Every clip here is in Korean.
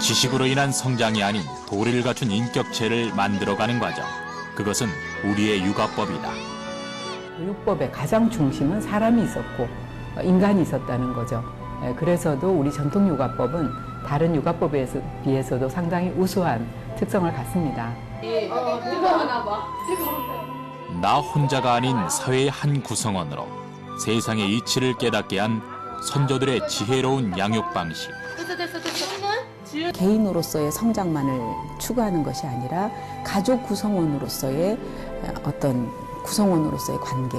지식으로 인한 성장이 아닌 도리를 갖춘 인격체를 만들어가는 과정. 그것은 우리의 육아법이다. 육법의 가장 중심은 사람이 있었고 인간이 있었다는 거죠. 그래서도 우리 전통 육아법은 다른 육아법에 비해서도 상당히 우수한 특성을 갖습니다. 나 혼자가 아닌 사회의 한 구성원으로 세상의 이치를 깨닫게 한 선조들의 지혜로운 양육 방식. 개인으로서의 성장만을 추구하는 것이 아니라 가족 구성원으로서의 어떤 구성원으로서의 관계,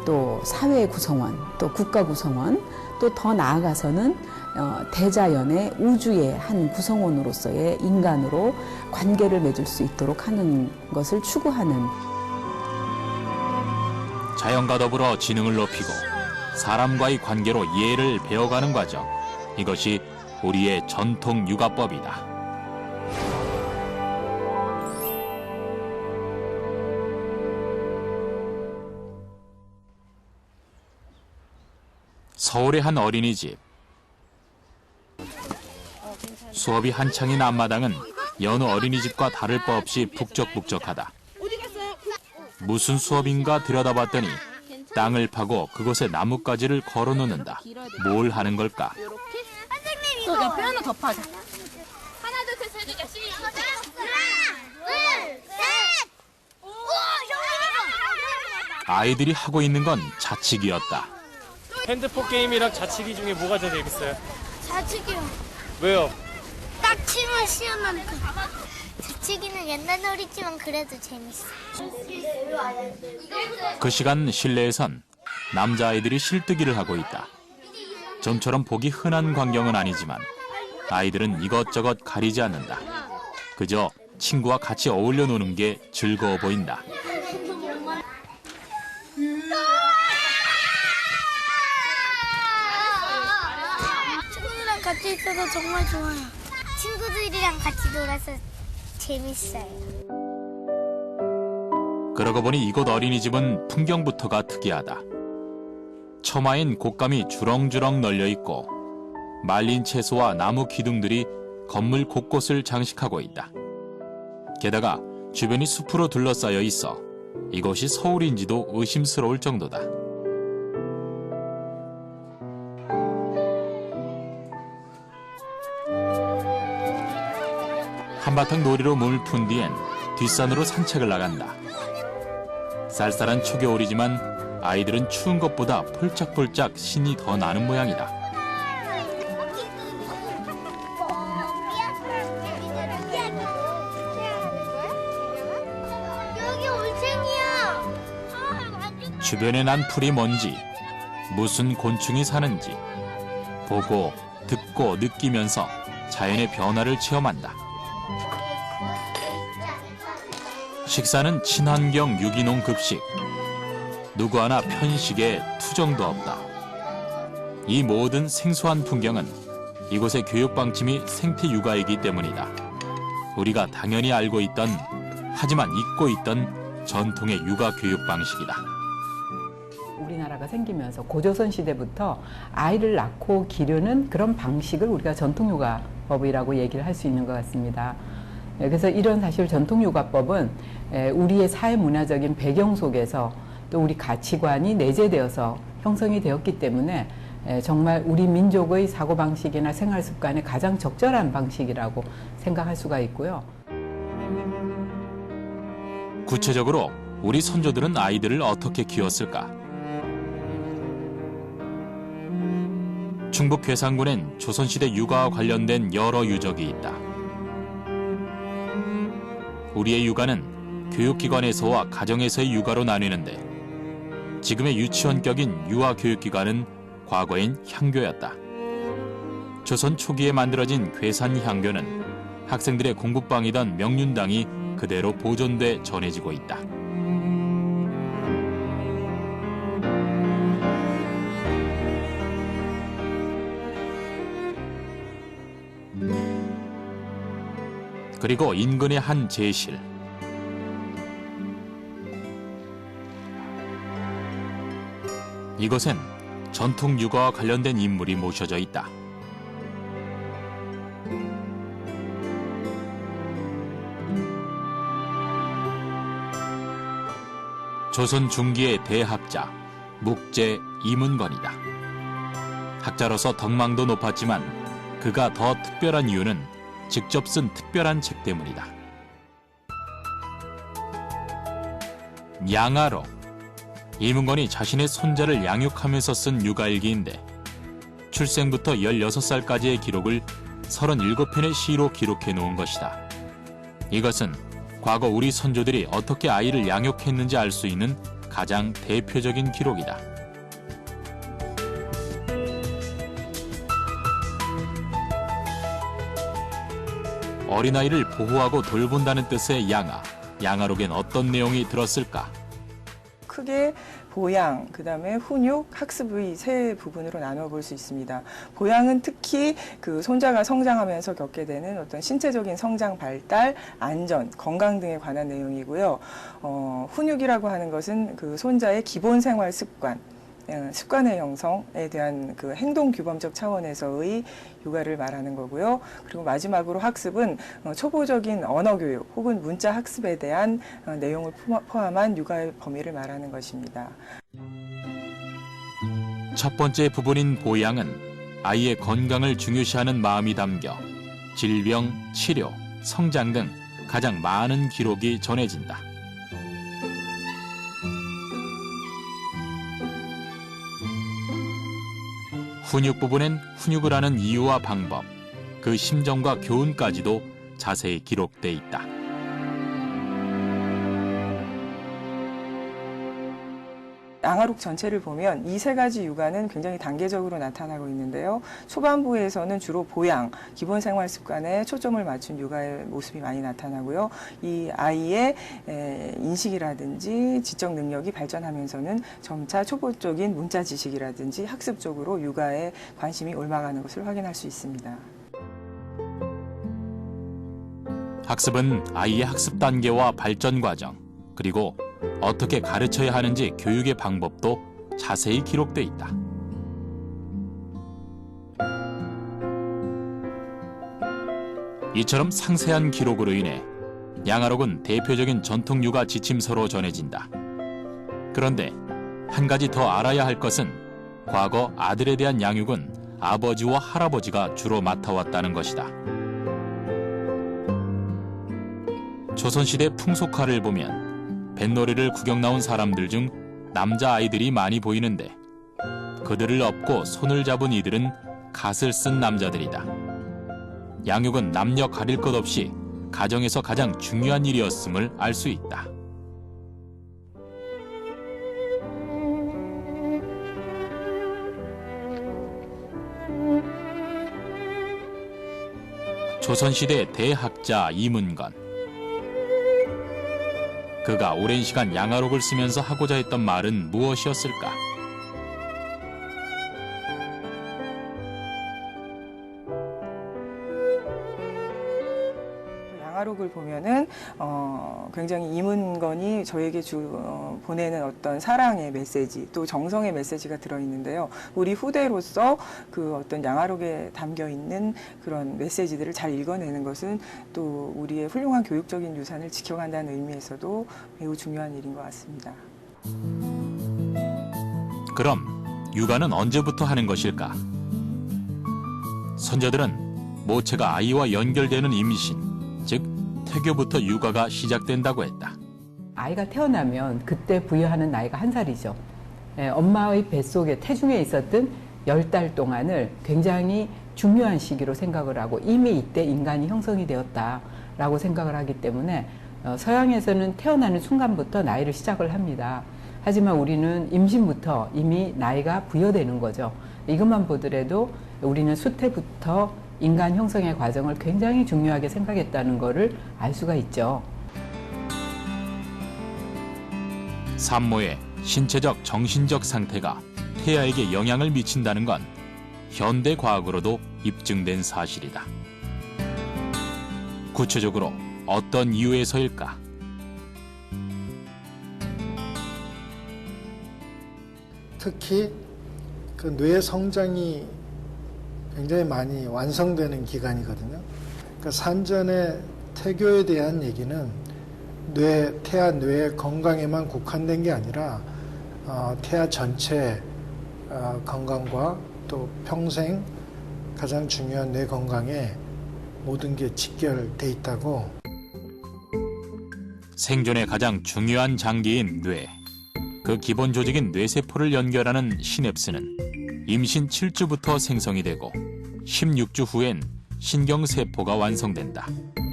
또 사회 구성원, 또 국가 구성원, 또 더 나아가서는 대자연의 우주의 한 구성원으로서의 인간으로 관계를 맺을 수 있도록 하는 것을 추구하는. 자연과 더불어 지능을 높이고 사람과의 관계로 예를 배워가는 과정. 이것이 우리의 전통 육아법이다. 서울의 한 어린이집. 수업이 한창인 앞마당은 여느 어린이집과 다를 바 없이 북적북적하다. 무슨 수업인가 들여다봤더니 땅을 파고 그곳에 나뭇가지를 걸어놓는다. 뭘 하는 걸까? 선생님 이거 옆에 하나 더 파자. 하나 둘 셋 해주자. 시작. 하나 둘 셋. 우와 아이들이 하고 있는 건 자치기였다. 핸드폰 게임이랑 자치기 중에 뭐가 더 재밌어요? 자치기요. 왜요? 딱 치면 시원한 거. 자치기는 옛날 놀이지만 그래도 재밌어. 그 시간 실내에선 남자아이들이 실뜨기를 하고 있다. 좀처럼 보기 흔한 광경은 아니지만 아이들은 이것저것 가리지 않는다. 그저 친구와 같이 어울려 노는 게 즐거워 보인다. 친구들이랑 같이 있어서 정말 좋아요. 친구들이랑 같이 놀아서 재밌어요. 그러고 보니 이곳 어린이집은 풍경부터가 특이하다. 처마엔 곶감이 주렁주렁 널려 있고 말린 채소와 나무 기둥들이 건물 곳곳을 장식하고 있다. 게다가 주변이 숲으로 둘러싸여 있어 이곳이 서울인지도 의심스러울 정도다. 한바탕 놀이로 몸을 푼 뒤엔 뒷산으로 산책을 나간다. 쌀쌀한 초겨울이지만 아이들은 추운 것보다 폴짝폴짝 신이 더 나는 모양이다. 여기 올챙이야. 주변에 난 풀이 뭔지, 무슨 곤충이 사는지 보고, 듣고, 느끼면서 자연의 변화를 체험한다. 식사는 친환경 유기농 급식. 누구 하나 편식에 투정도 없다. 이 모든 생소한 풍경은 이곳의 교육 방침이 생태 육아이기 때문이다. 우리가 당연히 알고 있던, 하지만 잊고 있던 전통의 육아 교육 방식이다. 우리나라가 생기면서 고조선 시대부터 아이를 낳고 기르는 그런 방식을 우리가 전통육아법이라고 얘기를 할 수 있는 것 같습니다. 그래서 이런 사실 전통육아법은 우리의 사회문화적인 배경 속에서 또 우리 가치관이 내재되어서 형성이 되었기 때문에 정말 우리 민족의 사고방식이나 생활습관에 가장 적절한 방식이라고 생각할 수가 있고요. 구체적으로 우리 선조들은 아이들을 어떻게 키웠을까? 충북 괴산군엔 조선시대 육아와 관련된 여러 유적이 있다. 우리의 육아는 교육기관에서와 가정에서의 육아로 나뉘는데 지금의 유치원격인 유아교육기관은 과거엔 향교였다. 조선 초기에 만들어진 괴산향교는 학생들의 공부방이던 명륜당이 그대로 보존돼 전해지고 있다. 그리고 인근의 한 제실. 이곳엔 전통 육아와 관련된 인물이 모셔져 있다. 조선 중기의 대학자 묵제 이문건이다. 학자로서 덕망도 높았지만 그가 더 특별한 이유는 직접 쓴 특별한 책 때문이다. 양아록. 이문건이 자신의 손자를 양육하면서 쓴 육아일기인데 출생부터 16살까지의 기록을 37편의 시로 기록해 놓은 것이다. 이것은 과거 우리 선조들이 어떻게 아이를 양육했는지 알 수 있는 가장 대표적인 기록이다. 어린아이를 보호하고 돌본다는 뜻의 양아, 양아록엔 어떤 내용이 들었을까? 크게 보양, 그다음에 훈육, 학습의 세 부분으로 나눠 볼 수 있습니다. 보양은 특히 그 손자가 성장하면서 겪게 되는 어떤 신체적인 성장, 발달, 안전, 건강 등에 관한 내용이고요. 훈육이라고 하는 것은 그 손자의 기본 생활 습관, 습관의 형성에 대한 그 행동 규범적 차원에서의 육아를 말하는 거고요. 그리고 마지막으로 학습은 초보적인 언어 교육 혹은 문자 학습에 대한 내용을 포함한 육아의 범위를 말하는 것입니다. 첫 번째 부분인 보양은 아이의 건강을 중요시하는 마음이 담겨 질병, 치료, 성장 등 가장 많은 기록이 전해진다. 훈육 부분엔 훈육을 하는 이유와 방법, 그 심정과 교훈까지도 자세히 기록돼 있다. 양아록 전체를 보면 이 세 가지 육아는 굉장히 단계적으로 나타나고 있는데요. 초반부에서는 주로 보양, 기본 생활 습관에 초점을 맞춘 육아의 모습이 많이 나타나고요. 이 아이의 인식이라든지 지적 능력이 발전하면서는 점차 초보적인 문자 지식이라든지 학습 쪽으로 육아에 관심이 옮아가는 것을 확인할 수 있습니다. 학습은 아이의 학습 단계와 발전 과정, 그리고 어떻게 가르쳐야 하는지 교육의 방법도 자세히 기록돼 있다. 이처럼 상세한 기록으로 인해 양아록은 대표적인 전통 육아 지침서로 전해진다. 그런데 한 가지 더 알아야 할 것은 과거 아들에 대한 양육은 아버지와 할아버지가 주로 맡아왔다는 것이다. 조선시대 풍속화를 보면 뱃놀이를 구경 나온 사람들 중 남자아이들이 많이 보이는데 그들을 업고 손을 잡은 이들은 갓을 쓴 남자들이다. 양육은 남녀 가릴 것 없이 가정에서 가장 중요한 일이었음을 알 수 있다. 조선시대 대학자 이문건. 그가 오랜 시간 양아록을 쓰면서 하고자 했던 말은 무엇이었을까? 양아록을 보면은 굉장히 이문건이 저에게 보내는 어떤 사랑의 메시지, 또 정성의 메시지가 들어있는데요. 우리 후대로서 그 어떤 양아록에 담겨 있는 그런 메시지들을 잘 읽어내는 것은 또 우리의 훌륭한 교육적인 유산을 지켜간다는 의미에서도 매우 중요한 일인 것 같습니다. 그럼 육아는 언제부터 하는 것일까? 선조들은 모체가 아이와 연결되는 임신, 즉 태교부터 육아가 시작된다고 했다. 아이가 태어나면 그때 부여하는 나이가 1살이죠. 엄마의 뱃속에 태중에 있었던 10달 동안을 굉장히 중요한 시기로 생각을 하고 이미 이때 인간이 형성이 되었다라고 생각을 하기 때문에 서양에서는 태어나는 순간부터 나이를 시작을 합니다. 하지만 우리는 임신부터 이미 나이가 부여되는 거죠. 이것만 보더라도 우리는 수태부터 인간 형성의 과정을 굉장히 중요하게 생각했다는 것을 알 수가 있죠. 산모의 신체적, 정신적 상태가 태아에게 영향을 미친다는 건 현대 과학으로도 입증된 사실이다. 구체적으로 어떤 이유에서일까? 특히 그 뇌 성장이 굉장히 많이 완성되는 기간이거든요. 그러니까 산전의 태교에 대한 얘기는 태아 뇌의 건강에만 국한된 게 아니라 태아 전체 건강과 또 평생 가장 중요한 뇌 건강에 모든 게 직결돼 있다고. 생존의 가장 중요한 장기인 뇌. 그 기본 조직인 뇌세포를 연결하는 시냅스는 임신 7주부터 생성이 되고 16주 후엔 신경세포가 완성된다.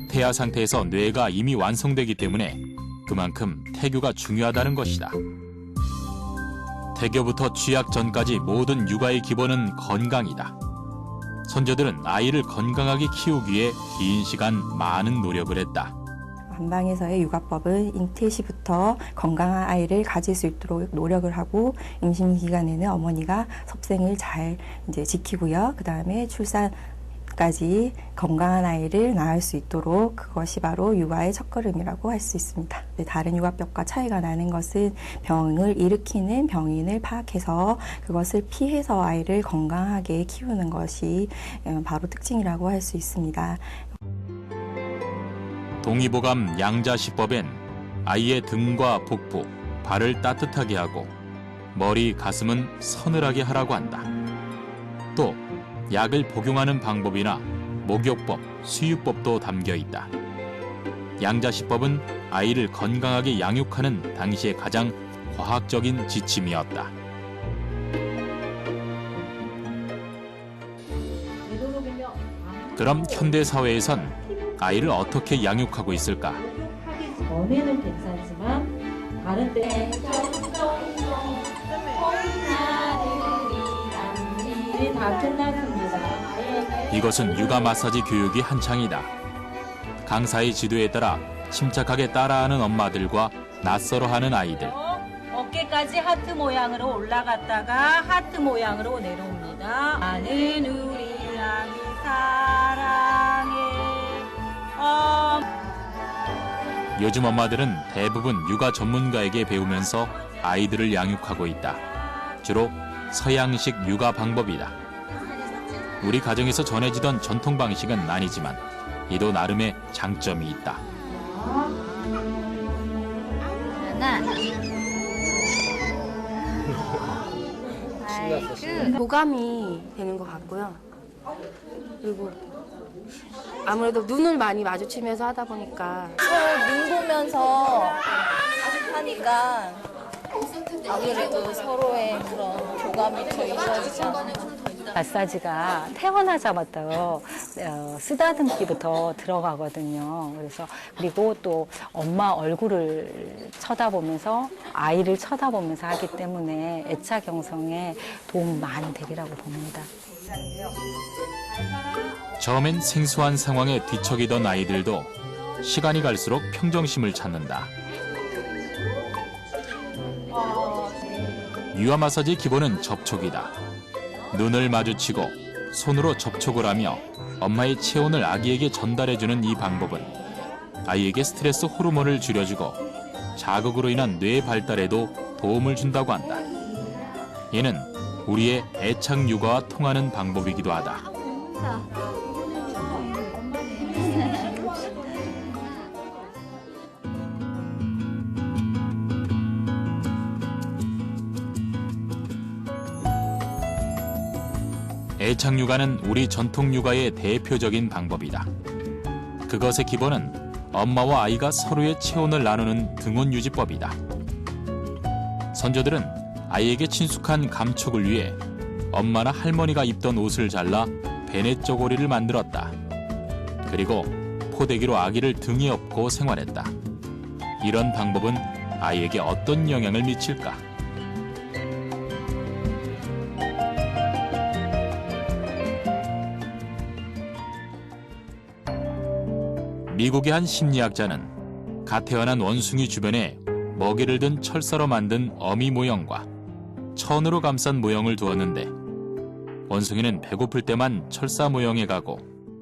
태아 상태에서 뇌가 이미 완성되기 때문에 그만큼 태교가 중요하다는 것이다. 태교부터 취약 전까지 모든 육아의 기본은 건강이다. 선조들은 아이를 건강하게 키우기 위해 긴 시간 많은 노력을 했다. 안방에서의 육아법은 잉태 시부터 건강한 아이를 가질 수 있도록 노력을 하고 임신 기간에는 어머니가 섭생을 잘 지키고요. 그 다음에 출산까지 건강한 아이를 낳을 수 있도록 그것이 바로 육아의 첫걸음이라고 할 수 있습니다. 다른 육아법과 차이가 나는 것은 병을 일으키는 병인을 파악해서 그것을 피해서 아이를 건강하게 키우는 것이 바로 특징이라고 할 수 있습니다. 동의보감 양자시법엔 아이의 등과 복부, 발을 따뜻하게 하고 머리, 가슴은 서늘하게 하라고 한다. 또 약을 복용하는 방법이나 목욕법, 수유법도 담겨 있다. 양자시법은 아이를 건강하게 양육하는 당시의 가장 과학적인 지침이었다. 그럼 현대 사회에선 아이를 어떻게 양육하고 있을까? 하기 전에는 괜찮지만 다른 때 다 끝났습니다. 이것은 육아 마사지 교육이 한창이다. 강사의 지도에 따라 침착하게 따라하는 엄마들과 낯설어하는 아이들. 어깨까지 하트 모양으로 올라갔다가 하트 모양으로 내려옵니다. 나는 우리 아기 사랑해. 요즘 엄마들은 대부분 육아 전문가에게 배우면서 아이들을 양육하고 있다. 주로 서양식 육아 방법이다. 우리 가정에서 전해지던 전통 방식은 아니지만 이도 나름의 장점이 있다. 교감이 되는 것 같고요. 그리고 아무래도 눈을 많이 마주치면서 하다 보니까 눈 보면서 하니까 아무래도 서로의 그런 교감이 더 이루어지지 않나요? 마사지가 태어나자마자 쓰다듬기부터 들어가거든요. 그리고 또 엄마 얼굴을 쳐다보면서 아이를 쳐다보면서 하기 때문에 애착 형성에 도움 많이 되리라고 봅니다. 처음엔 생소한 상황에 뒤척이던 아이들도 시간이 갈수록 평정심을 찾는다. 유아 마사지 기본은 접촉이다. 눈을 마주치고 손으로 접촉을 하며 엄마의 체온을 아기에게 전달해주는 이 방법은 아이에게 스트레스 호르몬을 줄여주고 자극으로 인한 뇌 발달에도 도움을 준다고 한다. 이는 우리의 애착 육아와 통하는 방법이기도 하다. 애착 육아는 우리 전통 육아의 대표적인 방법이다. 그것의 기본은 엄마와 아이가 서로의 체온을 나누는 등원 유지법이다. 선조들은 아이에게 친숙한 감촉을 위해 엄마나 할머니가 입던 옷을 잘라 베네 쪼고리를 만들었다. 그리고 포대기로 아기를 등에 업고 생활했다. 이런 방법은 아이에게 어떤 영향을 미칠까? 미국의 한 심리학자는 갓 태어난 원숭이 주변에 먹이를 든 철사로 만든 어미 모형과 천으로 감싼 모형을 두었는데 원숭이는 배고플 때만 철사 모형에 가고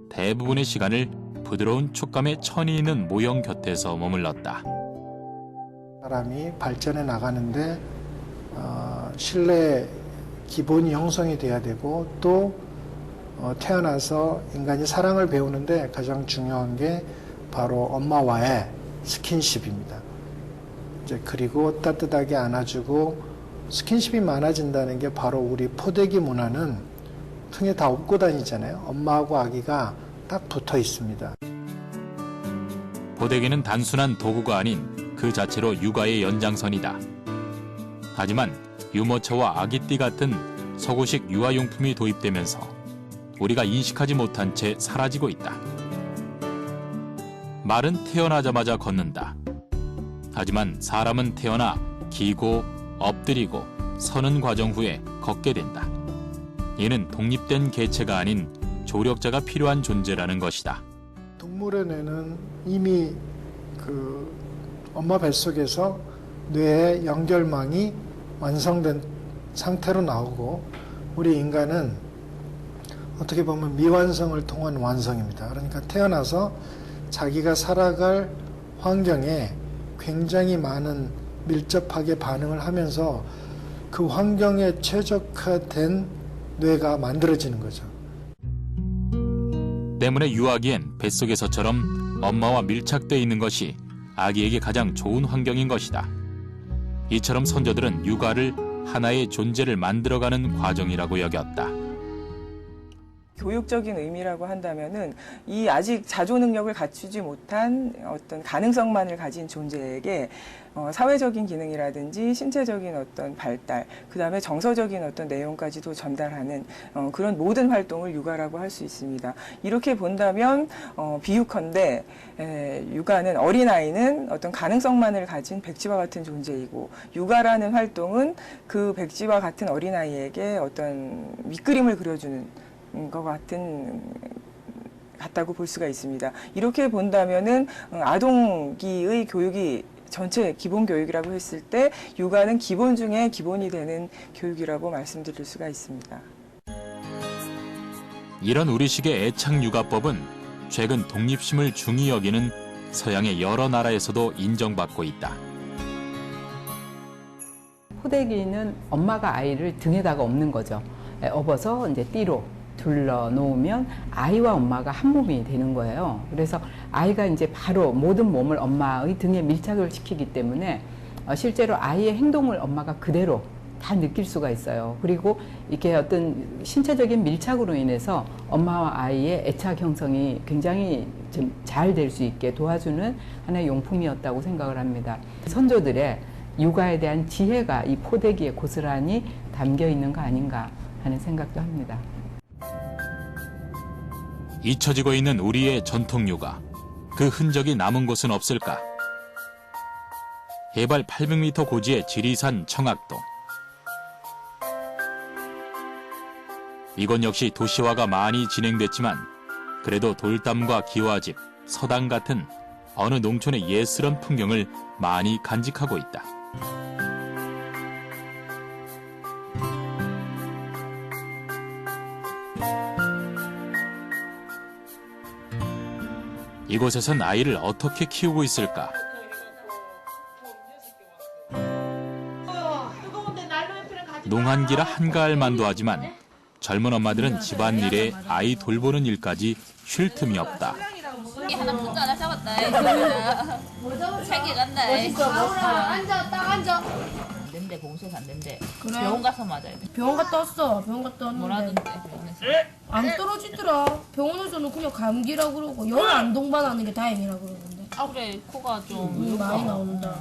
대부분의 시간을 부드러운 촉감의 천이 있는 모형 곁에서 머물렀다. 사람이 발전해 나가는데 신뢰 기본이 형성이 돼야 되고 또 태어나서 인간이 사랑을 배우는데 가장 중요한 게 바로 엄마와의 스킨십입니다. 이제 그리고 따뜻하게 안아주고 스킨십이 많아진다는 게 바로 우리 포대기 문화는 등에 다 업고 다니잖아요. 엄마하고 아기가 딱 붙어 있습니다. 포대기는 단순한 도구가 아닌 그 자체로 육아의 연장선이다. 하지만 유모차와 아기띠 같은 서구식 유아용품이 도입되면서 우리가 인식하지 못한 채 사라지고 있다. 말은 태어나자마자 걷는다. 하지만 사람은 태어나 기고, 엎드리고, 서는 과정 후에 걷게 된다. 이는 독립된 개체가 아닌 조력자가 필요한 존재라는 것이다. 동물의 뇌는 이미 그 엄마 뱃속에서 뇌의 연결망이 완성된 상태로 나오고, 우리 인간은 어떻게 보면 미완성을 통한 완성입니다. 그러니까 태어나서 자기가 살아갈 환경에 굉장히 많은 밀접하게 반응을 하면서 그 환경에 최적화된 뇌가 만들어지는 거죠. 때문에 유아기엔 뱃속에서처럼 엄마와 밀착되어 있는 것이 아기에게 가장 좋은 환경인 것이다. 이처럼 선조들은 육아를 하나의 존재를 만들어가는 과정이라고 여겼다. 교육적인 의미라고 한다면은 이 아직 자조 능력을 갖추지 못한 어떤 가능성만을 가진 존재에게 사회적인 기능이라든지 신체적인 어떤 발달, 그다음에 정서적인 어떤 내용까지도 전달하는 그런 모든 활동을 육아라고 할 수 있습니다. 이렇게 본다면 비유컨대 육아는, 어린아이는 어떤 가능성만을 가진 백지와 같은 존재이고, 육아라는 활동은 그 백지와 같은 어린아이에게 어떤 밑그림을 그려주는 것 같다고 볼 수가 있습니다. 이렇게 본다면은 아동기의 교육이 전체 기본 교육이라고 했을 때 육아는 기본 중에 기본이 되는 교육이라고 말씀드릴 수가 있습니다. 이런 우리식의 애착 육아법은 최근 독립심을 중히 여기는 서양의 여러 나라에서도 인정받고 있다. 포대기는 엄마가 아이를 등에다가 업는 거죠. 업어서 이제 띠로 둘러 놓으면 아이와 엄마가 한 몸이 되는 거예요. 그래서 아이가 이제 바로 모든 몸을 엄마의 등에 밀착을 시키기 때문에 실제로 아이의 행동을 엄마가 그대로 다 느낄 수가 있어요. 그리고 이게 어떤 신체적인 밀착으로 인해서 엄마와 아이의 애착 형성이 굉장히 좀 잘 될 수 있게 도와주는 하나의 용품이었다고 생각을 합니다. 선조들의 육아에 대한 지혜가 이 포대기에 고스란히 담겨 있는 거 아닌가 하는 생각도 합니다. 잊혀지고 있는 우리의 전통 육아, 그 흔적이 남은 곳은 없을까? 해발 800m 고지의 지리산 청학동. 이곳 역시 도시화가 많이 진행됐지만 그래도 돌담과 기와집, 서당 같은 어느 농촌의 예스런 풍경을 많이 간직하고 있다. 이곳에선 아이를 어떻게 키우고 있을까? 농한기라 한가할만도 하지만 젊은 엄마들은 집안일에 아이 돌보는 일까지 쉴 틈이 없다. 하나 문자 하나 잡았다. 챙겨간다. 앉아, 딱 앉아. 안 된대, 보험소에서 안 된대. 그래? 병원 가서 맞아야 돼. 병원 갔다 왔어. 병원 갔다 왔는데. 뭐라던데, 병원에서. 안 떨어지더라. 병원에서는 그냥 감기라 그러고 열 안 동반하는 게 다행이라 그러는데. 아, 그래. 코가 좀. 많이 나온다.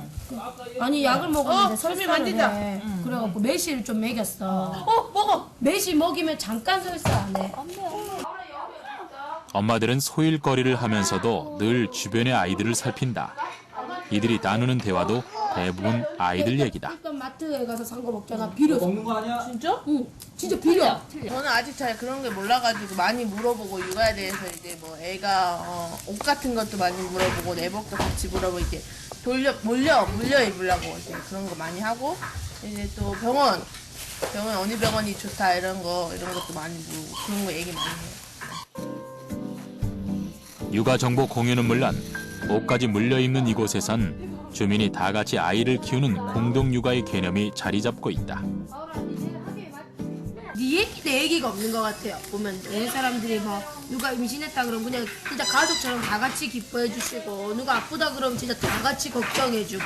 아니 약을 먹었는데 설사를 해. 그래갖고 매실 좀 먹였어. 먹어. 매실 먹이면 잠깐 설사 안 해. 엄마들은 소일거리를 하면서도 늘 주변의 아이들을 살핀다. 이들이 나누는 대화도 대부분 아이들 얘기다. 일단 마트에 가서 산 거 먹잖아. 비려. 먹는 거 아니야? 진짜? 응. 진짜 비려. 저는 아직 잘 그런 게 몰라가지고 많이 물어보고 육아에 대해서 이제 뭐 애가 옷 같은 것도 많이 물어보고 내복도 같이 물어보고 이렇게 물려 입으려고 이제 그런 거 많이 하고, 이제 또 병원 어느 병원이 좋다 이런 것도 많이 물어보고 그런 거 얘기 많이 해요. 육아 정보 공유는 물론 옷까지 물려 입는 이곳에선 주민이 다 같이 아이를 키우는 공동 육아의 개념이 자리 잡고 있다. 네 얘기 절대 얘기가 없는 것 같아요. 보면 옛 사람들이 뭐 누가 임신했다 그러면 그냥 진짜 가족처럼 다 같이 기뻐해 주시고 누가 아프다 그러면 진짜 다 같이 걱정해 주고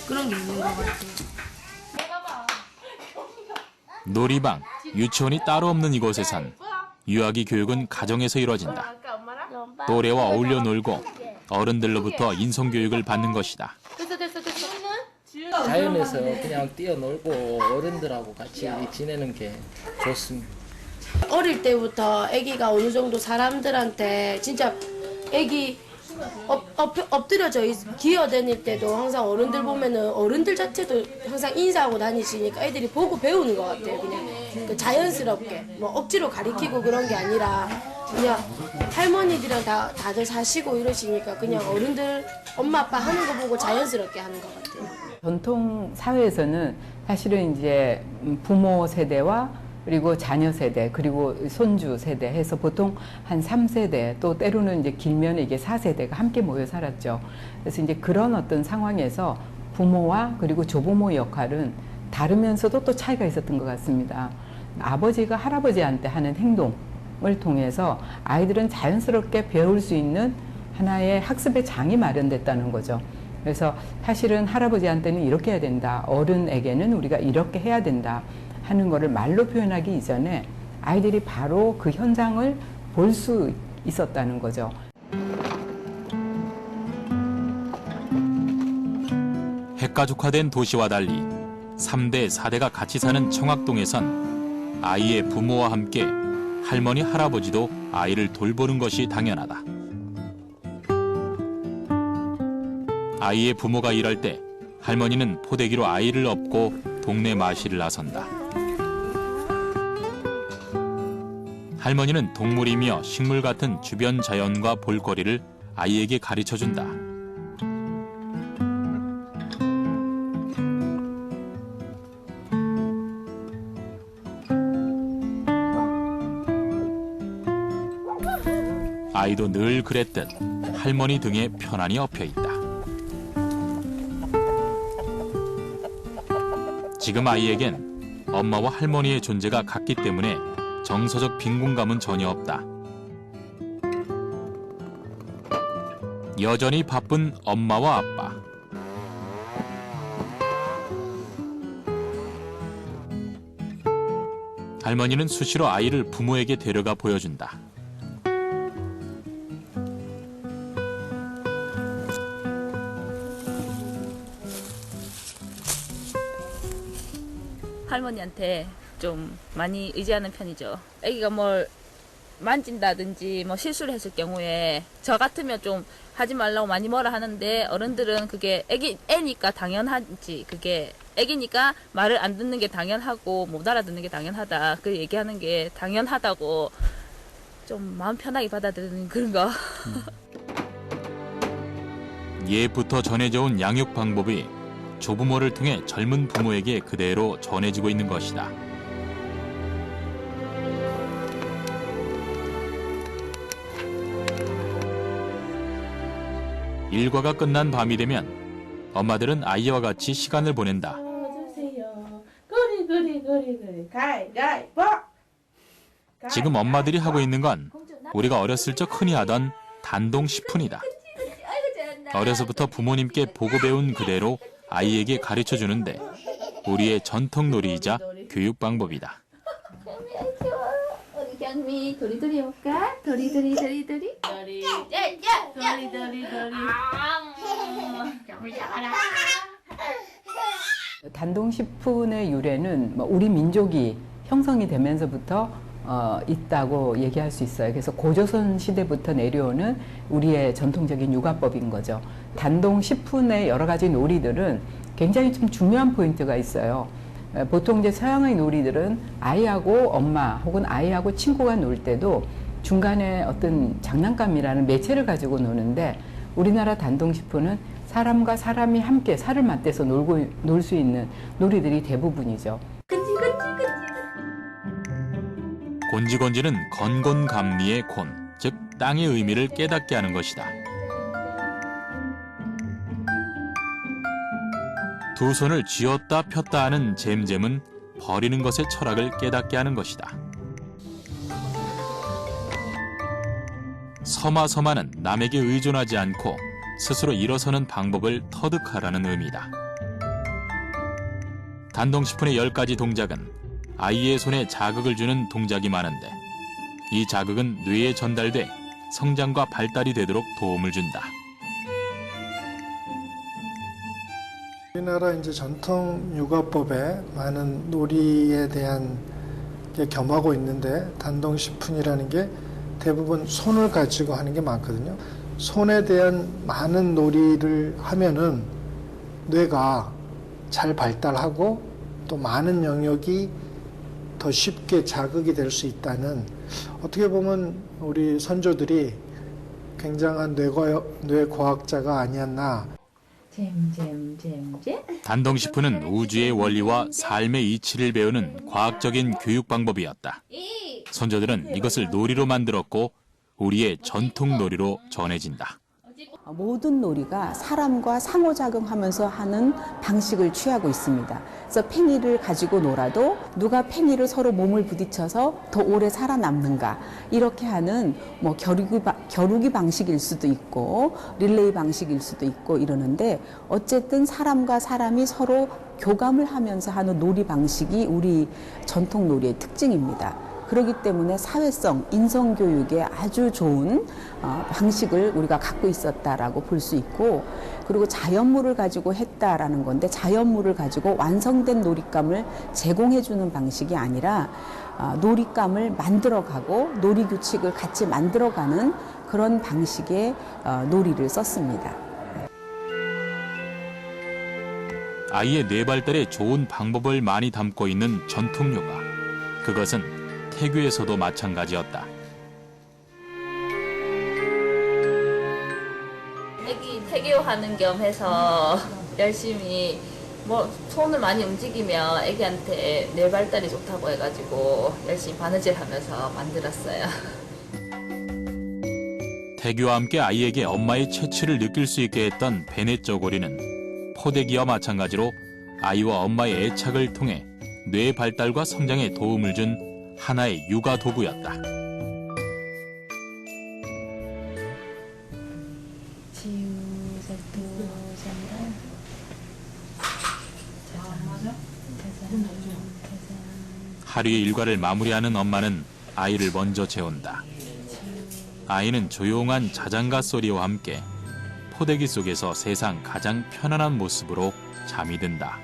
그런 게 있는 것 같아요. 놀이방, 유치원이 따로 없는 이곳에선 유아기 교육은 가정에서 이루어진다. 또래와 어울려 놀고 어른들로부터 인성교육을 받는 것이다. 자연에서 그냥 뛰어놀고 어른들하고 같이 지내는 게 좋습니다. 어릴 때부터 아기가 어느 정도 사람들한테 진짜 아기 엎드려져 기어다닐 때도 항상 어른들 보면은 어른들 자체도 항상 인사하고 다니시니까 애들이 보고 배우는 것 같아요. 그냥 그 자연스럽게 뭐 억지로 가리키고 그런 게 아니라 그냥 할머니들이랑 다들 사시고 이러시니까 그냥 어른들 엄마 아빠 하는 거 보고 자연스럽게 하는 것 같아요. 전통 사회에서는 사실은 이제 부모 세대와 그리고 자녀 세대, 그리고 손주 세대 해서 보통 한 3세대, 또 때로는 이제 길면 이게 4세대가 함께 모여 살았죠. 그래서 이제 그런 어떤 상황에서 부모와 그리고 조부모 역할은 다르면서도 또 차이가 있었던 것 같습니다. 아버지가 할아버지한테 하는 행동을 통해서 아이들은 자연스럽게 배울 수 있는 하나의 학습의 장이 마련됐다는 거죠. 그래서 사실은 할아버지한테는 이렇게 해야 된다, 어른에게는 우리가 이렇게 해야 된다 하는 거를 말로 표현하기 이전에 아이들이 바로 그 현장을 볼 수 있었다는 거죠. 핵가족화된 도시와 달리 3대, 4대가 같이 사는 청학동에선 아이의 부모와 함께 할머니, 할아버지도 아이를 돌보는 것이 당연하다. 아이의 부모가 일할 때 할머니는 포대기로 아이를 업고 동네 마실을 나선다. 할머니는 동물이며 식물 같은 주변 자연과 볼거리를 아이에게 가르쳐준다. 아이도 늘 그랬듯 할머니 등에 편안히 엎여 있다. 지금 아이에겐 엄마와 할머니의 존재가 같기 때문에 정서적 빈곤감은 전혀 없다. 여전히 바쁜 엄마와 아빠. 할머니는 수시로 아이를 부모에게 데려가 보여준다. 할머니한테 좀 많이 의지하는 편이죠. 아기가 뭘 만진다든지 뭐 실수를 했을 경우에 저 같으면 좀 하지 말라고 많이 뭐라 하는데 어른들은 그게 애니까 당연하지, 그게 애기니까 말을 안 듣는 게 당연하고 못 알아듣는 게 당연하다, 그 얘기하는 게 당연하다고 좀 마음 편하게 받아들이는 그런 거. 예부터 전해져 온 양육 방법이 조부모를 통해 젊은 부모에게 그대로 전해지고 있는 것이다. 일과가 끝난 밤이 되면 엄마들은 아이와 같이 시간을 보낸다. 지금 엄마들이 하고 있는 건 우리가 어렸을 적 흔히 하던 단동 10분이다. 어려서부터 부모님께 보고 배운 그대로 아이에게 가르쳐주는데 우리의 전통 놀이이자 교육 방법이다. 우리 경미 도리도리 해볼까? 도리도리. 도리 단동식품의 유래는 우리 민족이 형성이 되면서부터 있다고 얘기할 수 있어요. 그래서 고조선 시대부터 내려오는 우리의 전통적인 육아법인 거죠. 단동식품의 여러 가지 놀이들은 굉장히 좀 중요한 포인트가 있어요. 보통 이제 서양의 놀이들은 아이하고 엄마 혹은 아이하고 친구가 놀 때도 중간에 어떤 장난감이라는 매체를 가지고 노는데 우리나라 단동식품은 사람과 사람이 함께 살을 맞대서 놀 수 있는 놀이들이 대부분이죠. 곤지곤지는 건곤감리의 곤, 즉 땅의 의미를 깨닫게 하는 것이다. 두 손을 쥐었다 폈다 하는 잼잼은 버리는 것의 철학을 깨닫게 하는 것이다. 서마서마는 남에게 의존하지 않고 스스로 일어서는 방법을 터득하라는 의미다. 단동시푼의 10가지 동작은 아이의 손에 자극을 주는 동작이 많은데 이 자극은 뇌에 전달돼 성장과 발달이 되도록 도움을 준다. 우리나라 이제 전통 육아법에 많은 놀이에 대한 게 겸하고 있는데 단동시푼이라는 게 대부분 손을 가지고 하는 게 많거든요. 손에 대한 많은 놀이를 하면은 뇌가 잘 발달하고 또 많은 영역이 더 쉽게 자극이 될 수 있다는, 어떻게 보면 우리 선조들이 굉장한 뇌과학자가 아니었나. 단동시푼은 우주의 원리와 삶의 이치를 배우는 과학적인 교육 방법이었다. 선조들은 이것을 놀이로 만들었고 우리의 전통 놀이로 전해진다. 모든 놀이가 사람과 상호작용하면서 하는 방식을 취하고 있습니다. 그래서 팽이를 가지고 놀아도 누가 팽이를 서로 몸을 부딪혀서 더 오래 살아남는가, 이렇게 하는 뭐 겨루기 방식일 수도 있고 릴레이 방식일 수도 있고 이러는데, 어쨌든 사람과 사람이 서로 교감을 하면서 하는 놀이 방식이 우리 전통 놀이의 특징입니다. 그렇기 때문에 사회성, 인성교육에 아주 좋은 방식을 우리가 갖고 있었다라고 볼 수 있고, 그리고 자연물을 가지고 했다라는 건데, 자연물을 가지고 완성된 놀잇감을 제공해주는 방식이 아니라 놀잇감을 만들어가고 놀이규칙을 같이 만들어가는 그런 방식의 놀이를 썼습니다. 아이의 뇌 발달에 좋은 방법을 많이 담고 있는 전통 요가. 그것은 태교에서도 마찬가지였다. 애기 태교하는 겸 해서 열심히 손을 많이 움직이면 애기한테 뇌 발달이 좋다고 해가지고 열심히 바느질하면서 만들었어요. 태교와 함께 아이에게 엄마의 채취를 느낄 수 있게 했던 베네 쪼고리는 포대기와 마찬가지로 아이와 엄마의 애착을 통해 뇌 발달과 성장에 도움을 준 하나의 육아 도구였다. 하루의 일과를 마무리하는 엄마는 아이를 먼저 재운다. 아이는 조용한 자장가 소리와 함께 포대기 속에서 세상 가장 편안한 모습으로 잠이 든다.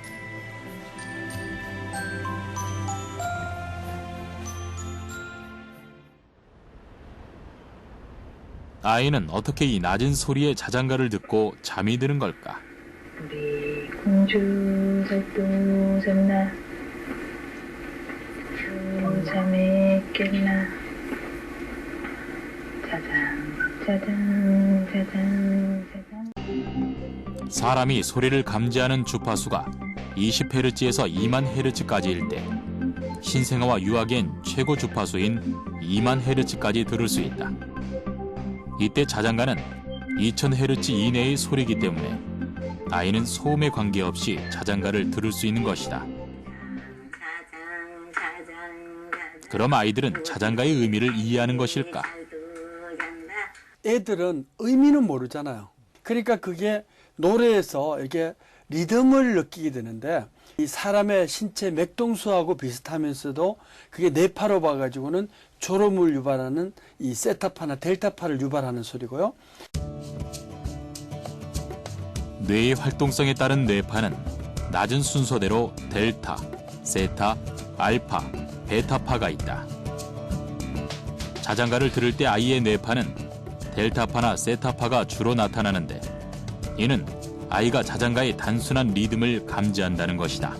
아이는 어떻게 이 낮은 소리의 자장가를 듣고 잠이 드는 걸까? 우리 공주 잘도 잤나? 잠에 깼나? 짜잔 짜잔 짜잔 짜잔. 사람이 소리를 감지하는 주파수가 20Hz에서 20,000Hz까지일 때 신생아와 유아기엔 최고 주파수인 20,000Hz까지 들을 수 있다. 이때 자장가는 2000Hz 이내의 소리이기 때문에 아이는 소음에 관계없이 자장가를 들을 수 있는 것이다. 그럼 아이들은 자장가의 의미를 이해하는 것일까? 애들은 의미는 모르잖아요. 그러니까 그게 노래에서 이렇게 리듬을 느끼게 되는데, 이 사람의 신체 맥동수하고 비슷하면서도 그게 뇌파로 봐가지고는 졸음을 유발하는 이 세타파나 델타파를 유발하는 소리고요. 뇌의 활동성에 따른 뇌파는 낮은 순서대로 델타, 세타, 알파, 베타파가 있다. 자장가를 들을 때 아이의 뇌파는 델타파나 세타파가 주로 나타나는데, 이는 아이가 자장가의 단순한 리듬을 감지한다는 것이다.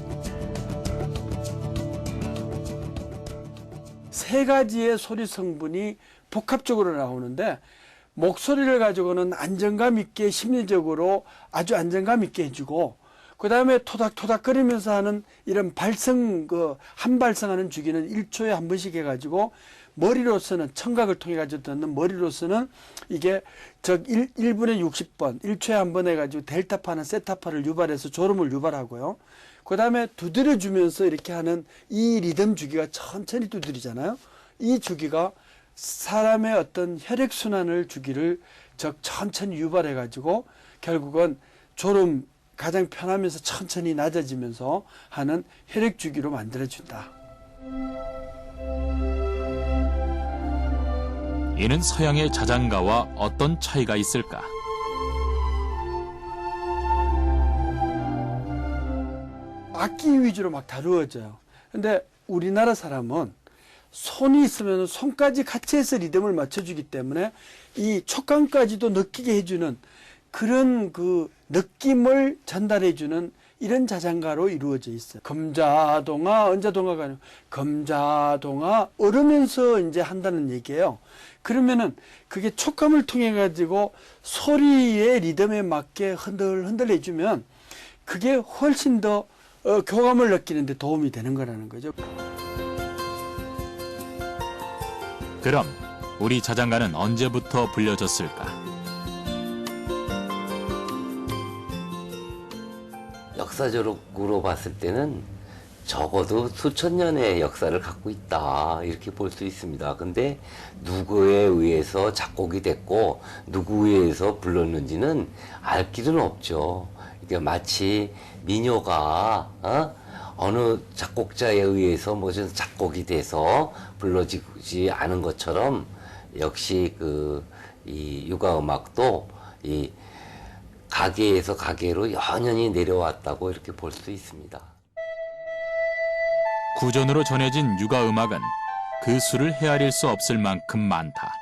세 가지의 소리 성분이 복합적으로 나오는데, 목소리를 가지고는 안정감 있게 심리적으로 아주 안정감 있게 해주고, 그 다음에 토닥토닥거리면서 하는 이런 발성, 한 발성하는 주기는 1초에 한 번씩 해가지고, 머리로서는 청각을 통해 가지고 듣는 머리로서는 이게 1분에 60번, 1초에 한 번 해가지고 델타파나 세타파를 유발해서 졸음을 유발하고요. 그 다음에 두드려주면서 이렇게 하는 이 리듬 주기가 천천히 두드리잖아요. 이 주기가 사람의 어떤 혈액순환을 주기를 천천히 유발해가지고 결국은 졸음 가장 편하면서 천천히 낮아지면서 하는 혈액 주기로 만들어준다. 이는 서양의 자장가와 어떤 차이가 있을까? 악기 위주로 막 다루어져요. 근데 우리나라 사람은 손이 있으면 손까지 같이 해서 리듬을 맞춰주기 때문에 이 촉감까지도 느끼게 해주는 그런 그 느낌을 전달해주는 이런 자장가로 이루어져 있어요. 금자동아, 은자동아가 아니고 금자동아 얼으면서 이제 한다는 얘기예요. 그러면은 그게 촉감을 통해 가지고 소리의 리듬에 맞게 흔들흔들 해주면 그게 훨씬 더 교감을 느끼는 데 도움이 되는 거라는 거죠. 그럼 우리 자장가는 언제부터 불려졌을까? 역사적으로 봤을 때는 적어도 수천 년의 역사를 갖고 있다 이렇게 볼 수 있습니다. 근데 누구에 의해서 작곡이 됐고 누구에 의해서 불렀는지는 알 길은 없죠. 그러니까 마치 민요가 어느 작곡자에 의해서 무슨 작곡이 돼서 불러지지 않은 것처럼 역시 이 육아음악도 이 가계에서 가계로 연연히 내려왔다고 이렇게 볼 수 있습니다. 구전으로 전해진 육아음악은 그 수를 헤아릴 수 없을 만큼 많다.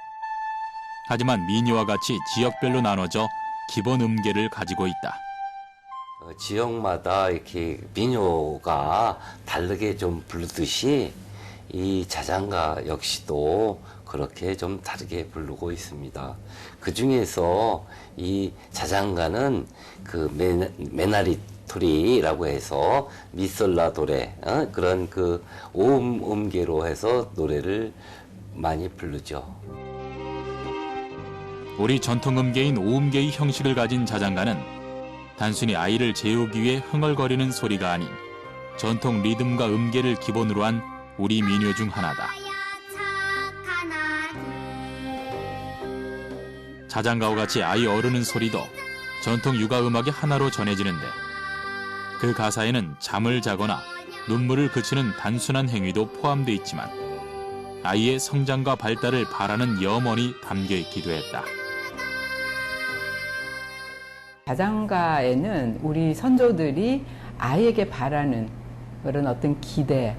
하지만 민요와 같이 지역별로 나눠져 기본 음계를 가지고 있다. 지역마다 이렇게 민요가 다르게 좀 부르듯이 이 자장가 역시도 그렇게 좀 다르게 부르고 있습니다. 그 중에서 이 자장가는 그 메나리토리라고 해서 미솔라 도레 그런 그 음계로 해서 노래를 많이 부르죠. 우리 전통 음계인 오음계의 형식을 가진 자장가는 단순히 아이를 재우기 위해 흥얼거리는 소리가 아닌 전통 리듬과 음계를 기본으로 한 우리 민요 중 하나다. 자장가와 같이 아이 어르는 소리도 전통 육아음악의 하나로 전해지는데 그 가사에는 잠을 자거나 눈물을 그치는 단순한 행위도 포함되어 있지만 아이의 성장과 발달을 바라는 염원이 담겨 있기도 했다. 자장가에는 우리 선조들이 아이에게 바라는 그런 어떤 기대,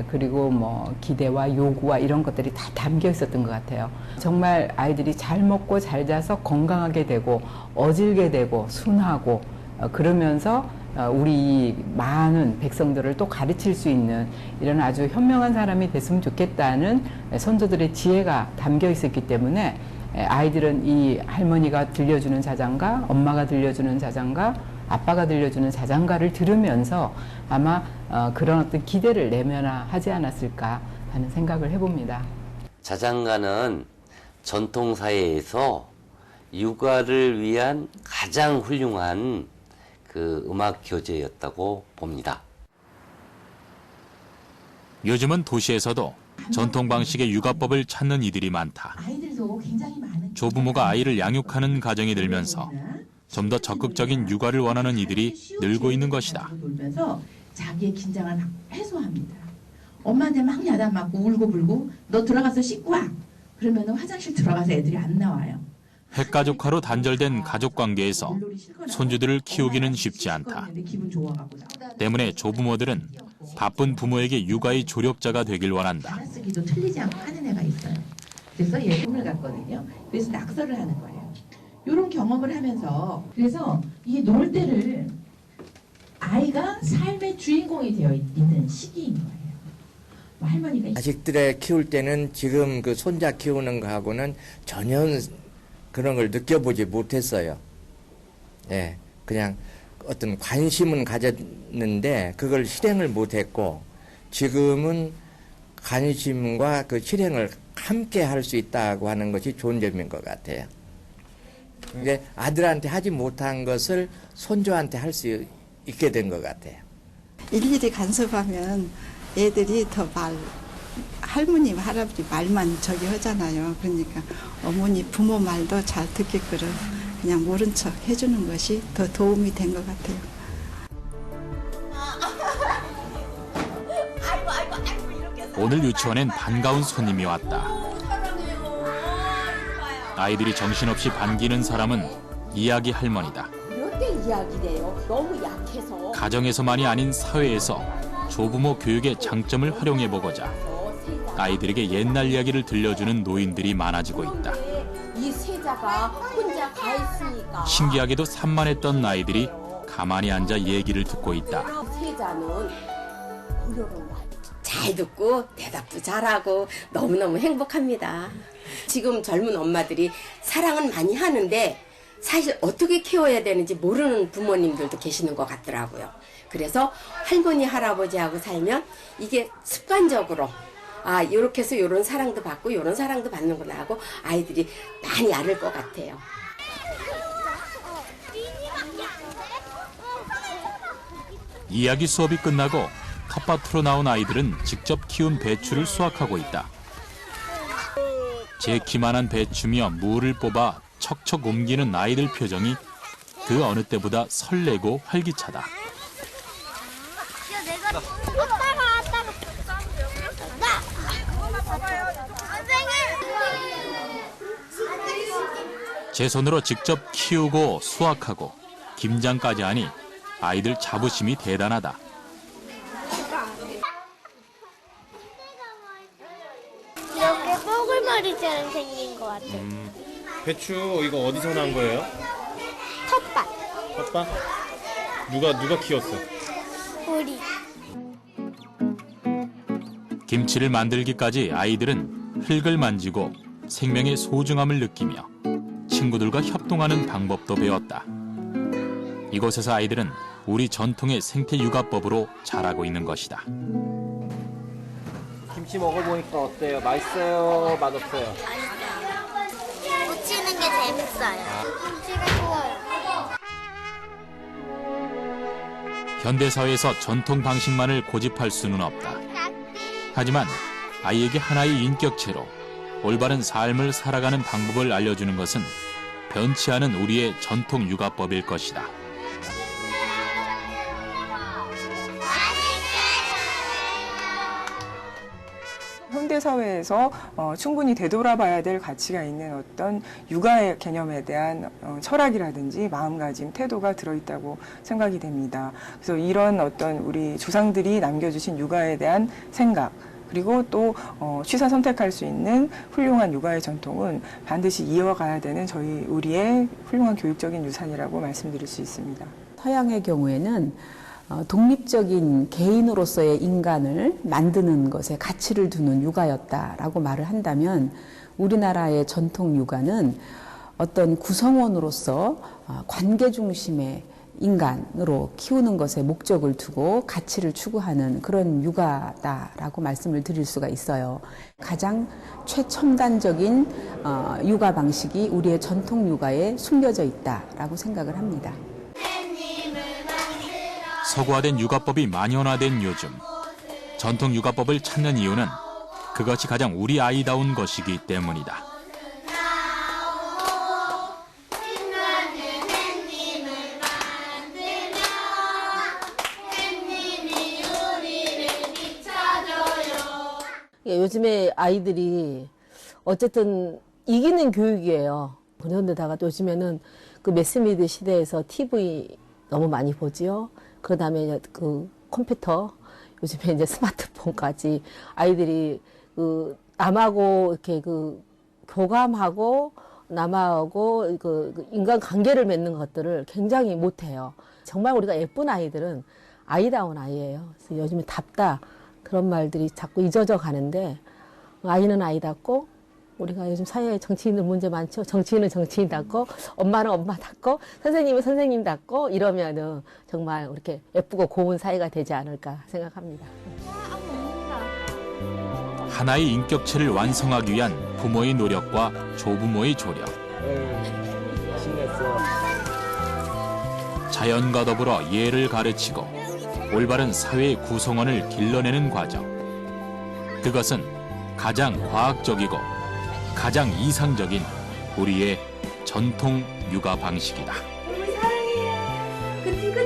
그리고 뭐 기대와 요구와 이런 것들이 다 담겨 있었던 것 같아요. 정말 아이들이 잘 먹고 잘 자서 건강하게 되고 어질게 되고 순하고 그러면서 우리 많은 백성들을 또 가르칠 수 있는 이런 아주 현명한 사람이 됐으면 좋겠다는 선조들의 지혜가 담겨 있었기 때문에 아이들은 이 할머니가 들려주는 자장가, 엄마가 들려주는 자장가, 아빠가 들려주는 자장가를 들으면서 아마 그런 어떤 기대를 내면화하지 않았을까 하는 생각을 해봅니다. 자장가는 전통사회에서 육아를 위한 가장 훌륭한 그 음악 교재였다고 봅니다. 요즘은 도시에서도 전통 방식의 육아법을 찾는 이들이 많다. 조부모가 아이를 양육하는 가정이 늘면서 좀 더 적극적인 육아를 원하는 이들이 늘고 있는 것이다. 자기의 긴장을 해소합니다. 엄마한테 막 야단 맞고 울고 불고 너 들어가서 씻고 와. 그러면 화장실 들어가서 애들이 안 나와요. 핵가족화로 단절된 가족관계에서 손주들을 키우기는 쉽지 않다. 때문에 조부모들은 바쁜 부모에게 육아의 조력자가 되길 원한다. 쓰기도 틀리지 않고 하는 애가 있어요. 그래서 얘 꿈을 갔거든요. 그래서 낙서를 하는 거예요. 이런 경험을 하면서 그래서 이 놀 때를 아이가 삶의 주인공이 되어 있는 시기인 거예요. 뭐 할머니가 자식들을 키울 때는 지금 그 손자 키우는 거하고는 전혀 그런 걸 느껴보지 못했어요. 예, 그냥 어떤 관심은 가졌는데 그걸 실행을 못했고 지금은 관심과 그 실행을 함께 할 수 있다고 하는 것이 좋은 점인 것 같아요. 이게 아들한테 하지 못한 것을 손주한테 할 수 있게 된 것 같아요. 일일이 간섭하면 애들이 더 할머니, 할아버지 말만 저기 하잖아요. 그러니까 어머니 부모 말도 잘 듣게끔 그냥 모른 척 해주는 것이 더 도움이 된 것 같아요. 오늘 유치원엔 반가운 손님이 왔다. 아이들이 정신없이 반기는 사람은 이야기 할머니다. 이렇게 이야기래요. 너무 약해서. 가정에서만이 아닌 사회에서 조부모 교육의 장점을 활용해보고자 아이들에게 옛날 이야기를 들려주는 노인들이 많아지고 있다. 이 세자가 혼자 가 있으니까. 신기하게도 산만했던 아이들이 가만히 앉아 얘기를 듣고 있다. 세자는 고려를 잘 듣고 대답도 잘하고 너무너무 행복합니다. 지금 젊은 엄마들이 사랑은 많이 하는데 사실 어떻게 키워야 되는지 모르는 부모님들도 계시는 것 같더라고요. 그래서 할머니, 할아버지하고 살면 이게 습관적으로 이렇게 해서 이런 사랑도 받고 이런 사랑도 받는구나 하고 아이들이 많이 알을 것 같아요. 이야기 수업이 끝나고 텃밭으로 나온 아이들은 직접 키운 배추를 수확하고 있다. 제 키만한 배추며 무를 뽑아 척척 옮기는 아이들 표정이 그 어느 때보다 설레고 활기차다. 제 손으로 직접 키우고 수확하고 김장까지 하니 아이들 자부심이 대단하다. 이렇게 뽀글머리처럼 생긴 것 같아요. 배추 이거 어디서 난 거예요? 텃밭. 텃밭? 누가 키웠어? 우리. 김치를 만들기까지 아이들은 흙을 만지고 생명의 소중함을 느끼며 친구들과 협동하는 방법도 배웠다. 이곳에서 아이들은 우리 전통의 생태 육아법으로 자라고 있는 것이다. 김치 먹어보니까 어때요? 맛있어요? 맛없어요? 무치는 게 재밌어요. 김치가 좋아요. 현대사회에서 전통 방식만을 고집할 수는 없다. 하지만 아이에게 하나의 인격체로 올바른 삶을 살아가는 방법을 알려주는 것은 변치 않은 우리의 전통 육아법일 것이다. 현대사회에서 충분히 되돌아봐야 될 가치가 있는 어떤 육아의 개념에 대한 철학이라든지 마음가짐, 태도가 들어있다고 생각이 됩니다. 그래서 이런 어떤 우리 조상들이 남겨주신 육아에 대한 생각, 그리고 또 취사 선택할 수 있는 훌륭한 육아의 전통은 반드시 이어가야 되는 우리의 훌륭한 교육적인 유산이라고 말씀드릴 수 있습니다. 서양의 경우에는 독립적인 개인으로서의 인간을 만드는 것에 가치를 두는 육아였다라고 말을 한다면 우리나라의 전통 육아는 어떤 구성원으로서 관계 중심의 인간으로 키우는 것에 목적을 두고 가치를 추구하는 그런 육아다라고 말씀을 드릴 수가 있어요. 가장 최첨단적인 육아 방식이 우리의 전통 육아에 숨겨져 있다라고 생각을 합니다. 서구화된 육아법이 만연화된 요즘, 전통 육아법을 찾는 이유는 그것이 가장 우리 아이다운 것이기 때문이다. 요즘에 아이들이 어쨌든 이기는 교육이에요. 그런데다가 또 요즘에는 그 매스미디어 시대에서 TV 너무 많이 보지요. 그다음에 그 컴퓨터, 요즘에 이제 스마트폰까지 아이들이 그 남하고 이렇게 그 교감하고 남하고 그 인간 관계를 맺는 것들을 굉장히 못해요. 정말 우리가 예쁜 아이들은 아이다운 아이예요. 그래서 요즘에 답다 그런 말들이 자꾸 잊어져 가는데 아이는 아이답고 우리가 요즘 사회에 정치인들 문제 많죠. 정치인은 정치인답고 엄마는 엄마답고 선생님은 선생님답고 이러면은 정말 이렇게 예쁘고 고운 사회가 되지 않을까 생각합니다. 하나의 인격체를 완성하기 위한 부모의 노력과 조부모의 조력. 자연과 더불어 예를 가르치고 올바른 사회의 구성원을 길러내는 과정. 그것은 가장 과학적이고 가장 이상적인 우리의 전통 육아 방식이다. 사랑해요. 그치.